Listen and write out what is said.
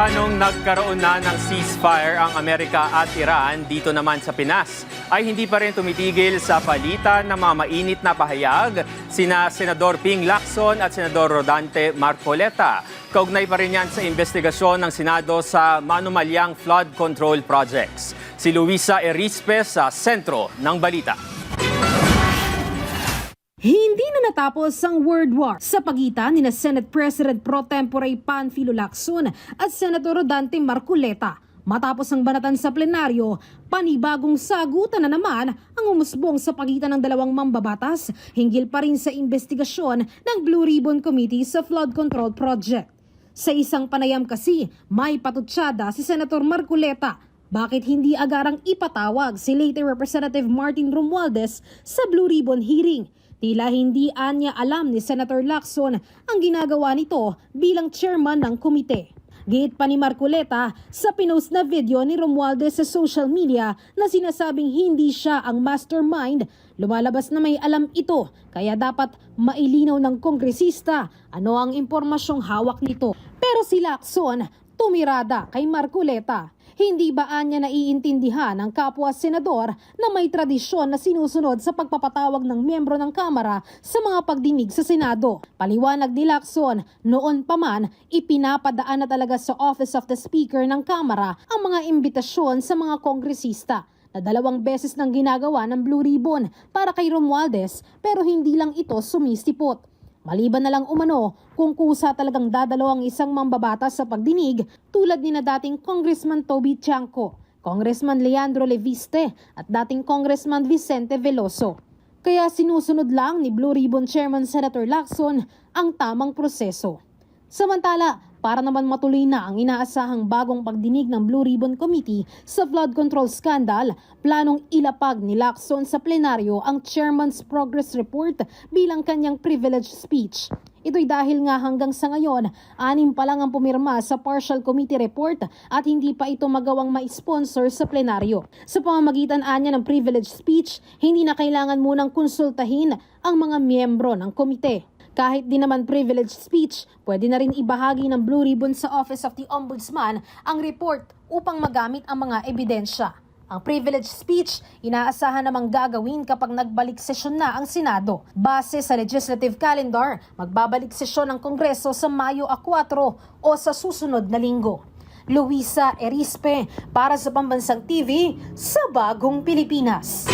Samantala, nung nagkaroon na ng ceasefire ang Amerika at Iran dito naman sa Pinas, ay hindi pa rin tumitigil sa palitan ng mga mainit na pahayag sina Senador Ping Lacson at Senador Rodante Marcoleta. Kaugnay pa rin yan sa investigasyon ng Senado sa manumalyang flood control projects. Si Luisa Erispe sa sentro ng balita. Hindi na natapos ang World War sa pagitan ni Senate President Pro Tempore Panfilo Lacson at Senator Rodante Marcoleta. Matapos ang banatan sa plenaryo, panibagong sagutan na naman ang umusbong sa pagitan ng dalawang mambabatas hinggil pa rin sa investigasyon ng Blue Ribbon Committee sa Flood Control Project. Sa isang panayam kasi, may patutsada si Senator Marcoleta. Bakit hindi agarang ipatawag si late Representative Martin Romualdez sa Blue Ribbon hearing? Tila hindi anya alam ni Senator Lacson ang ginagawa nito bilang chairman ng komite. Giit pa ni Marcoleta sa pinost na video ni Romualdez sa social media na sinasabing hindi siya ang mastermind, lumalabas na may alam ito kaya dapat mailinaw ng kongresista ano ang impormasyong hawak nito. Pero si Lacson tumirada kay Marcoleta. Hindi ba anya naiintindihan ng kapwa senador na may tradisyon na sinusunod sa pagpapatawag ng miyembro ng Kamara sa mga pagdinig sa Senado? Paliwanag ni Lacson, noon pa man ipinapadaan na talaga sa Office of the Speaker ng Kamara ang mga imbitasyon sa mga kongresista na 2 beses nang ginagawa ng Blue Ribbon para kay Romualdez pero hindi lang ito sumisipot. Maliban na lang umano kung kusa talagang dadalo ang isang mambabatas sa pagdinig tulad ni na dating Congressman Toby Chanco, Congressman Leandro Leviste at dating Congressman Vicente Veloso. Kaya sinusunod lang ni Blue Ribbon Chairman Senator Lacson ang tamang proseso. Samantala, para naman matuloy na ang inaasahang bagong pagdinig ng Blue Ribbon Committee sa flood control scandal, planong ilapag ni Lacson sa plenaryo ang Chairman's Progress Report bilang kanyang privileged speech. Ito'y dahil nga hanggang sa ngayon, 6 pa lang ang pumirma sa partial committee report at hindi pa ito magawang ma-sponsor sa plenaryo. Sa pamamagitan anya ng privileged speech, hindi na kailangan munang konsultahin ang mga miyembro ng komite. Kahit di naman privileged speech, pwede na rin ibahagi ng Blue Ribbon sa Office of the Ombudsman ang report upang magamit ang mga ebidensya. Ang privileged speech, inaasahan namang gagawin kapag nagbalik sesyon na ang Senado. Base sa legislative calendar, magbabalik sesyon ng Kongreso sa Mayo 4 o sa susunod na linggo. Luisa Erispe para sa Pambansang TV sa Bagong Pilipinas.